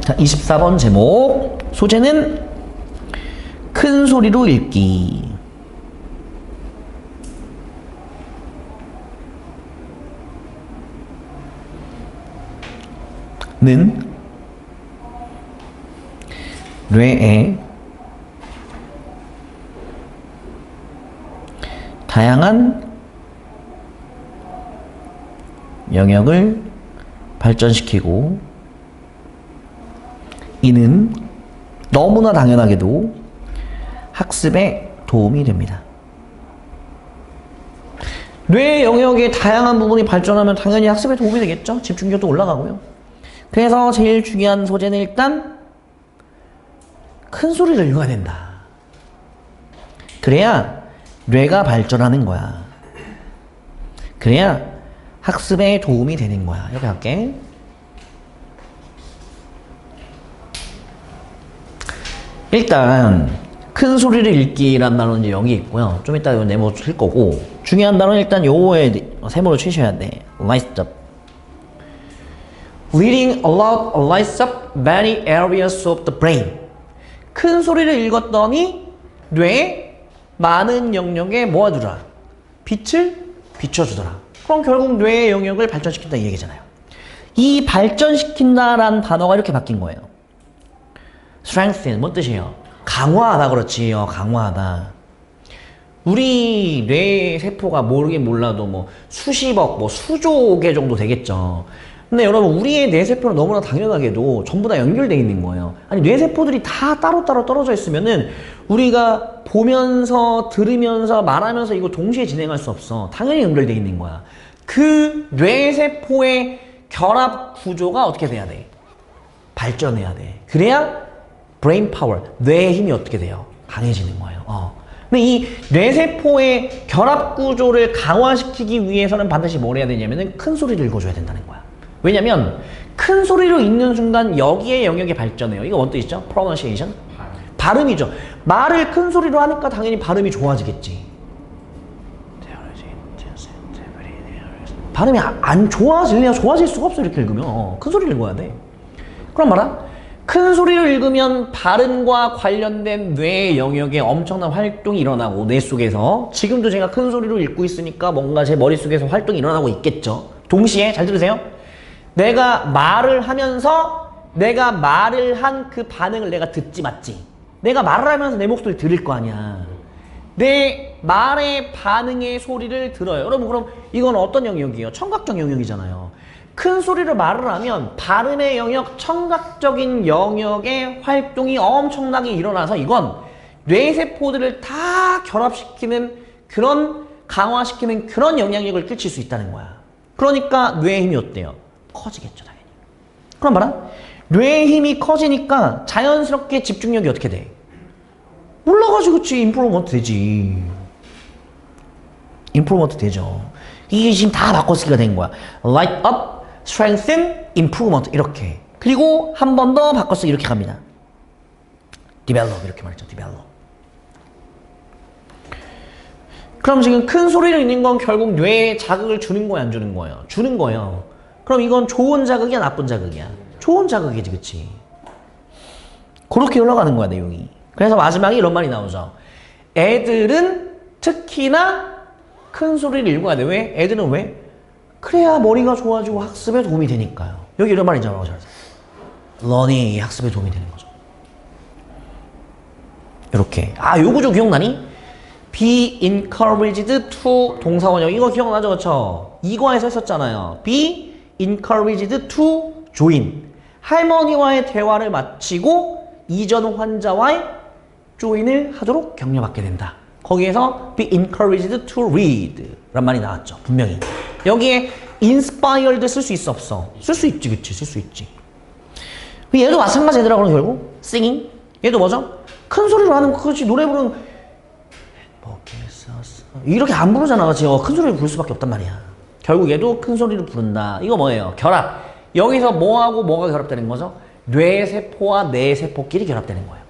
자, 24번 제목. 소재는 큰 소리로 읽기. 는 뇌의 다양한 영역을 발전시키고, 이는 너무나 당연하게도 학습에 도움이 됩니다. 뇌 영역의 다양한 부분이 발전하면 당연히 학습에 도움이 되겠죠. 집중력도 올라가고요. 그래서 제일 중요한 소재는 일단 큰 소리를 읽어야 된다. 그래야 뇌가 발전하는 거야. 그래야 학습에 도움이 되는 거야. 이렇게 할게. 일단 큰 소리를 읽기라는 단어는 이제 여기 있고요. 좀 이따 요 네모 칠 거고, 중요한 단어는 일단 요거에 세모를 치셔야 돼. lights up. Reading aloud lights up many areas of the brain. 큰 소리를 읽었더니 뇌에 많은 영역에 모아주라. 빛을 비춰주더라. 그럼 결국 뇌의 영역을 발전시킨다 이 얘기잖아요. 이 발전시킨다라는 단어가 이렇게 바뀐 거예요. strengthen, 뭔 뜻이에요? 강화하다, 그렇지요. 강화하다. 우리 뇌 세포가 모르긴 몰라도 뭐 수십억, 뭐 수조 개 정도 되겠죠. 근데 여러분, 우리의 뇌세포는 너무나 당연하게도 전부 다 연결되어 있는 거예요. 아니, 뇌세포들이 다 따로따로 떨어져 있으면은 우리가 보면서, 들으면서, 말하면서 이거 동시에 진행할 수 없어. 당연히 연결되어 있는 거야. 그 뇌세포의 결합 구조가 어떻게 돼야 돼? 발전해야 돼. 그래야 브레인 파워, 뇌의 힘이 어떻게 돼요? 강해지는 거예요. 근데 이 뇌세포의 결합 구조를 강화시키기 위해서는 반드시 뭘 해야 되냐면은 큰 소리를 읽어줘야 된다는 거야. 왜냐면 큰 소리로 읽는 순간 여기에 영역이 발전해요. 이거 뭔 뜻이죠? pronunciation? 발음이죠. 말을 큰 소리로 하니까 당연히 발음이 좋아지겠지. 발음이 안 좋아질 수가 없어. 이렇게 읽으면 큰 소리를 읽어야 돼. 그럼 봐라, 큰 소리를 읽으면 발음과 관련된 뇌의 영역에 엄청난 활동이 일어나고, 뇌 속에서 지금도 제가 큰 소리로 읽고 있으니까 뭔가 제 머릿속에서 활동이 일어나고 있겠죠. 동시에 잘 들으세요. 내가 말을 하면서 내가 말을 한 그 반응을 내가 듣지, 맞지? 내가 말을 하면서 내 목소리 들을 거 아니야. 내 말의 반응의 소리를 들어요. 여러분, 그럼 이건 어떤 영역이에요? 청각적 영역이잖아요. 큰 소리로 말을 하면 발음의 영역, 청각적인 영역의 활동이 엄청나게 일어나서 이건 뇌세포들을 다 결합시키는, 그런 강화시키는 그런 영향력을 끼칠 수 있다는 거야. 그러니까 뇌의 힘이 어때요? 커지겠죠, 당연히. 그럼 봐라, 뇌의 힘이 커지니까 자연스럽게 집중력이 어떻게 돼? 올라가지, 그치? 임프루먼트 되지. 임프루먼트 되죠. 이게 지금 다 바꿔쓰기가 된 거야. light up, strengthen, improvement 이렇게. 그리고 한 번 더 바꿔쓰기 이렇게 갑니다. develop 이렇게 말했죠. develop. 그럼 지금 큰 소리를 읽는 건 결국 뇌에 자극을 주는 거야, 안 주는 거예요? 주는 거예요. 그럼 이건 좋은 자극이야, 나쁜 자극이야? 좋은 자극이지, 그치? 그렇게 흘러가는 거야, 내용이. 그래서 마지막에 이런 말이 나오죠. 애들은 특히나 큰 소리를 읽어야 돼. 왜? 애들은 왜? 그래야 머리가 좋아지고 학습에 도움이 되니까요. 여기 이런 말이잖아요. learning, 학습에 도움이 되는 거죠. 이렇게. 요 구조 기억나니? be encouraged to 동사원형. 이거 기억나죠? 그쵸? 이과에서 했었잖아요. be encouraged to join. 할머니와의 대화를 마치고 이전 환자와의 조인을 하도록 격려받게 된다. 거기에서 be encouraged to read 란 말이 나왔죠. 분명히. 여기에 inspired 쓸 수 있어, 없어? 쓸 수 있지, 그치? 쓸 수 있지. 얘도 마찬가지더라, 그럼 결국. singing. 얘도 뭐죠? 큰 소리로 하는 거, 그렇지? 노래 부르는 이렇게 안 부르잖아, 그치? 큰 소리로 부를 수밖에 없단 말이야. 결국 얘도 큰 소리로 부른다. 이거 뭐예요? 결합. 여기서 뭐하고 뭐가 결합되는 거죠? 뇌세포와 뇌세포끼리 결합되는 거예요.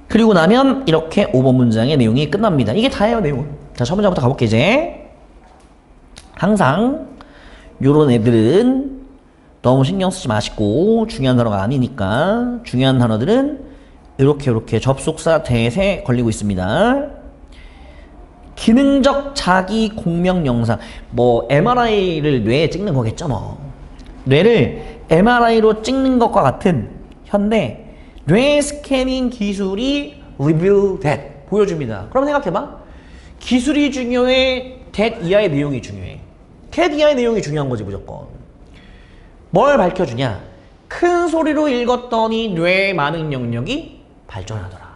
그리고 나면 이렇게 5번 문장의 내용이 끝납니다. 이게 다예요, 내용은. 자, 첫 문장부터 가볼게, 이제. 항상 요런 애들은 너무 신경 쓰지 마시고 중요한 단어가 아니니까 중요한 단어들은 이렇게 접속사 대세 걸리고 있습니다. 기능적 자기 공명 영상 뭐 MRI를 뇌에 찍는 거겠죠 뭐. 뇌를 MRI로 찍는 것과 같은 현대 뇌 스캐닝 기술이 reveal that 보여줍니다. 그럼 생각해봐. 기술이 중요해? that 이하의 내용이 중요해? that 이하의 내용이 중요한 거지 무조건. 뭘 밝혀주냐? 큰 소리로 읽었더니 뇌의 많은 영역이 발전하더라.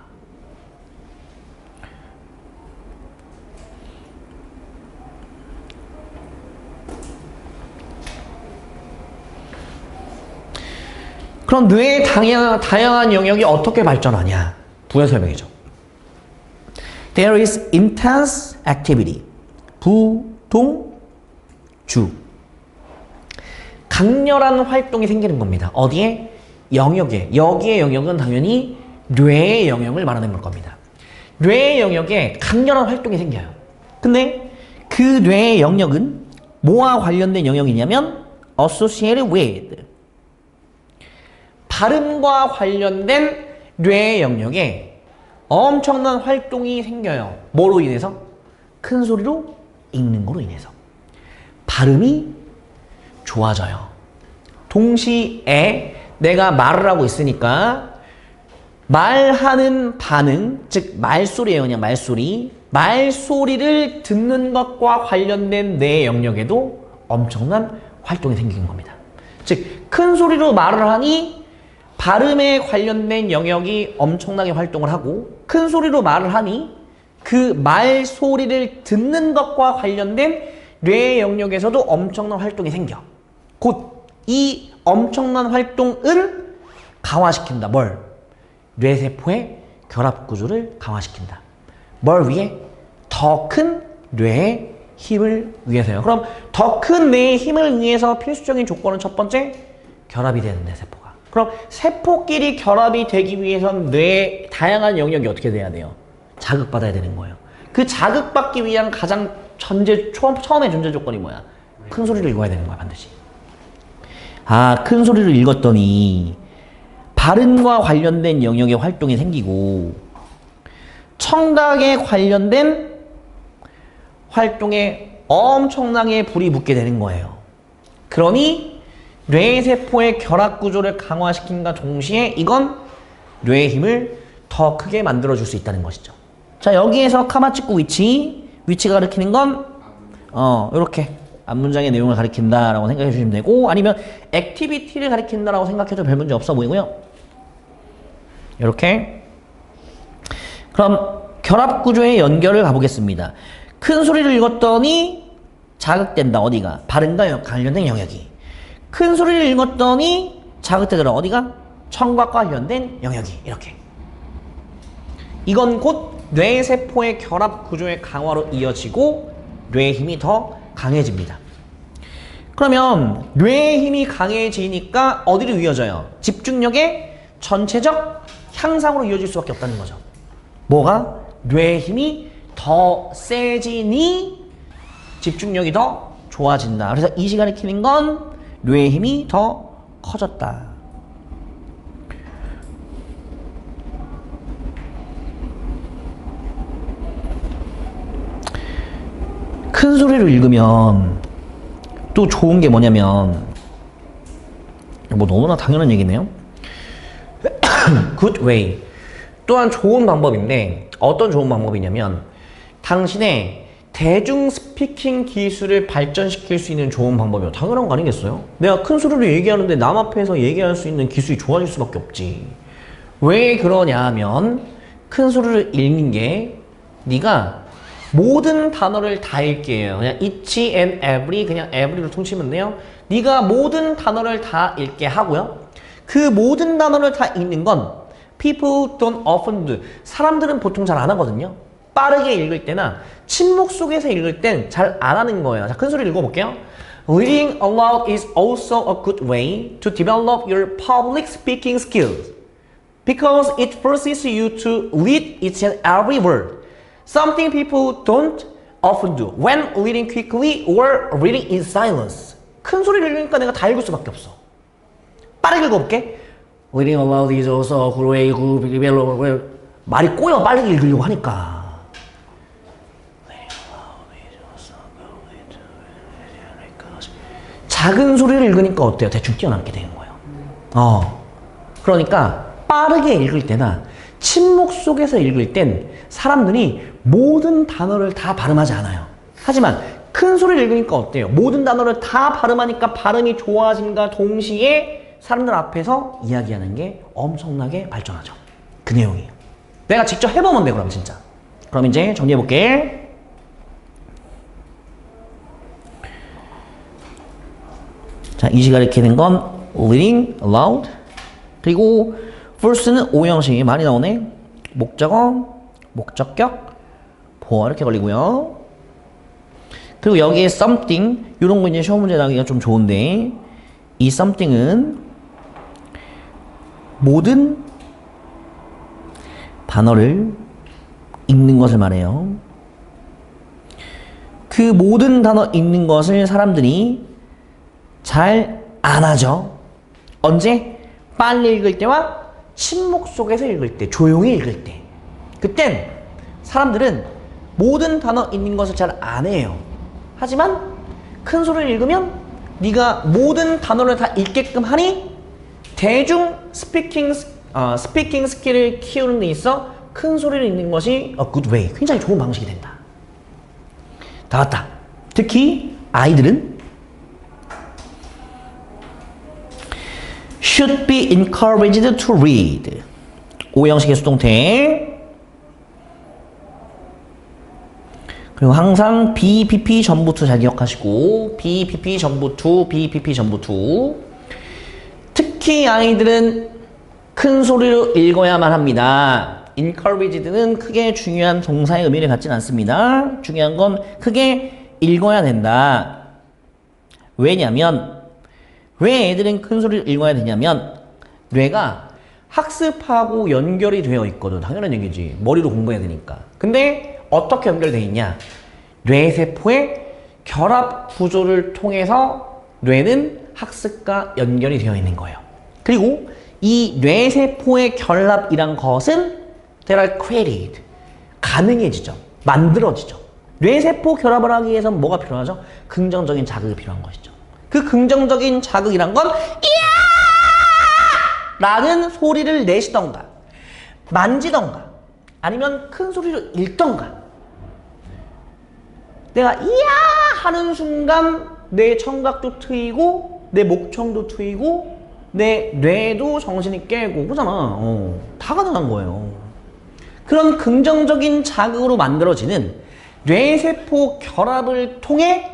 그럼 뇌의 다양한 영역이 어떻게 발전하냐? 부연 설명이죠. There is intense activity. 부동주. 강렬한 활동이 생기는 겁니다. 어디에? 영역에. 여기의 영역은 당연히 뇌의 영역을 말하는 걸 겁니다. 뇌의 영역에 강렬한 활동이 생겨요. 근데 그 뇌의 영역은 뭐와 관련된 영역이냐면 associated with 발음과 관련된 뇌의 영역에 엄청난 활동이 생겨요. 뭐로 인해서? 큰 소리로 읽는 거로 인해서. 발음이 좋아져요. 동시에 내가 말을 하고 있으니까 말하는 반응, 즉 말소리예요. 그냥 말소리. 말소리를 듣는 것과 관련된 뇌의 영역에도 엄청난 활동이 생기는 겁니다. 즉 큰 소리로 말을 하니 발음에 관련된 영역이 엄청나게 활동을 하고 큰 소리로 말을 하니 그 말소리를 듣는 것과 관련된 뇌의 영역에서도 엄청난 활동이 생겨. 곧 이 엄청난 활동을 강화시킨다. 뭘? 뇌세포의 결합구조를 강화시킨다. 뭘 위해? 더 큰 뇌의 힘을 위해서요. 그럼 더 큰 뇌의 힘을 위해서 필수적인 조건은 첫 번째, 결합이 되는 뇌세포가. 그럼 세포끼리 결합이 되기 위해선 뇌의 다양한 영역이 어떻게 돼야 돼요? 자극받아야 되는 거예요. 그 자극받기 위한 가장 처음의 존재 조건이 뭐야? 큰 소리를 읽어야 되는 거야, 반드시. 아, 큰 소리를 읽었더니 발음과 관련된 영역의 활동이 생기고 청각에 관련된 활동에 엄청나게 불이 붙게 되는 거예요. 그러니 뇌세포의 결합구조를 강화시킨과 동시에 이건 뇌의 힘을 더 크게 만들어줄 수 있다는 것이죠. 자, 여기에서 카마치코 위치가 가리키는 건 이렇게 앞문장의 내용을 가리킨다라고 생각해 주시면 되고 아니면 액티비티를 가리킨다라고 생각해도 별 문제 없어 보이고요. 이렇게 그럼 결합구조의 연결을 가보겠습니다. 큰 소리를 읽었더니 자극된다. 어디가? 발음과 관련된 영역이. 큰 소리를 읽었더니 자극되더라. 어디가? 청각과 관련된 영역이. 이렇게. 이건 곧 뇌세포의 결합구조의 강화로 이어지고 뇌의 힘이 더 강해집니다. 그러면 뇌의 힘이 강해지니까 어디로 이어져요? 집중력의 전체적 향상으로 이어질 수밖에 없다는 거죠. 뭐가? 뇌의 힘이 더 세지니 집중력이 더 좋아진다. 그래서 이 시간에 키는 건 뇌의 힘이 더 커졌다. 큰 소리로 읽으면 또 좋은 게 뭐냐면 뭐 너무나 당연한 얘기네요. Good way. 또한 좋은 방법인데 어떤 좋은 방법이냐면 당신의 대중 스피킹 기술을 발전시킬 수 있는 좋은 방법이요. 당연한 거 아니겠어요? 내가 큰 소리로 얘기하는데 남 앞에서 얘기할 수 있는 기술이 좋아질 수밖에 없지. 왜 그러냐 하면 큰 소리를 읽는 게 네가 모든 단어를 다 읽게요. 그냥 each and every 그냥 every로 통치면 돼요. 네가 모든 단어를 다 읽게 하고요. 그 모든 단어를 다 읽는 건 people don't often do. 사람들은 보통 잘 안 하거든요. 빠르게 읽을 때나 침묵 속에서 읽을 땐 잘 안 하는 거예요. 자, 큰 소리 읽어볼게요. Reading aloud is also a good way to develop your public speaking skills because it forces you to read each and every word. Something people don't often do when reading quickly or reading in silence. 큰 소리를 읽으니까 내가 다 읽을 수밖에 없어. 빠르게 읽어볼게. Reading aloud is also a good way to 말이 꼬여 빠르게 읽으려고 하니까. 작은 소리를 읽으니까 어때요? 대충 뛰어넘게 되는 거예요. 그러니까 빠르게 읽을 때나 침묵 속에서 읽을 땐 사람들이 모든 단어를 다 발음하지 않아요. 하지만 큰 소리를 읽으니까 어때요? 모든 단어를 다 발음하니까 발음이 좋아짐과 동시에 사람들 앞에서 이야기하는 게 엄청나게 발전하죠. 그 내용이에요. 내가 직접 해보면 돼, 그럼 진짜. 그럼 이제 정리해볼게. 자, 이 시간에 가리키는 건 reading aloud. 그리고 first는 오형식이 많이 나오네. 목적어, 목적격, 보어 이렇게 걸리고요. 그리고 여기에 something, 이런 거 이제 시험 문제 나기가 좀 좋은데, 이 something은 모든 단어를 읽는 것을 말해요. 그 모든 단어 읽는 것을 사람들이 잘 안 하죠. 언제? 빨리 읽을 때와 침묵 속에서 읽을 때, 조용히 읽을 때. 그땐 사람들은 모든 단어 읽는 것을 잘 안 해요. 하지만 큰 소리를 읽으면 네가 모든 단어를 다 읽게끔 하니 대중 스피킹 스킬을 키우는 데 있어 큰 소리를 읽는 것이 a good way, 굉장히 좋은 방식이 된다. 다 왔다. 특히 아이들은 should be encouraged to read. 오형식의 수동태. 그리고 항상 be, pp 전부 to 잘 기억하시고 be, pp 전부 to, be, pp 전부 to. 특히 아이들은 큰 소리로 읽어야만 합니다. encouraged는 크게 중요한 동사의 의미를 갖진 않습니다. 중요한 건 크게 읽어야 된다. 왜냐면 왜 애들은 큰 소리를 읽어야 되냐면 뇌가 학습하고 연결이 되어 있거든. 당연한 얘기지. 머리로 공부해야 되니까. 근데 어떻게 연결되어 있냐? 뇌세포의 결합 구조를 통해서 뇌는 학습과 연결이 되어 있는 거예요. 그리고 이 뇌세포의 결합이란 것은 they are created. 가능해지죠. 만들어지죠. 뇌세포 결합을 하기 위해서는 뭐가 필요하죠? 긍정적인 자극이 필요한 것이죠. 그 긍정적인 자극이란 건 이야! 라는 소리를 내시던가 만지던가 아니면 큰 소리로 읽던가 내가 이야! 하는 순간 내 청각도 트이고 내 목청도 트이고 내 뇌도 정신이 깨고 그러잖아. 다 가능한 거예요. 그런 긍정적인 자극으로 만들어지는 뇌세포 결합을 통해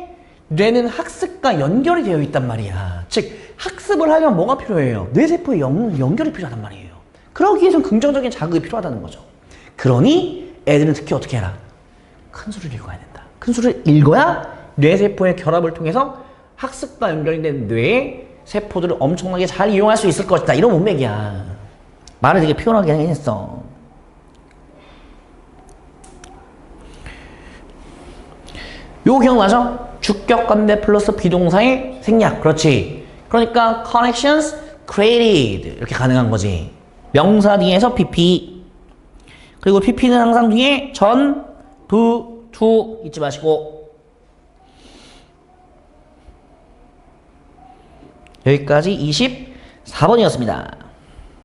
뇌는 학습과 연결이 되어 있단 말이야. 즉 학습을 하려면 뭐가 필요해요? 뇌세포의 연결이 필요하단 말이에요. 그러기 위해서는 긍정적인 자극이 필요하다는 거죠. 그러니 애들은 특히 어떻게 해라? 큰 소리를 읽어야 된다. 큰 소리를 읽어야 뇌세포의 결합을 통해서 학습과 연결이 된 뇌의 세포들을 엄청나게 잘 이용할 수 있을 것이다. 이런 문맥이야. 말을 되게 표현하게 했어. 요거 기억나죠? 주격 관대 플러스 비동사의 생략. 그렇지. 그러니까 connections created 이렇게 가능한 거지. 명사 뒤에서 pp. 그리고 pp는 항상 뒤에 전, 부, to 잊지 마시고. 여기까지 24번이었습니다.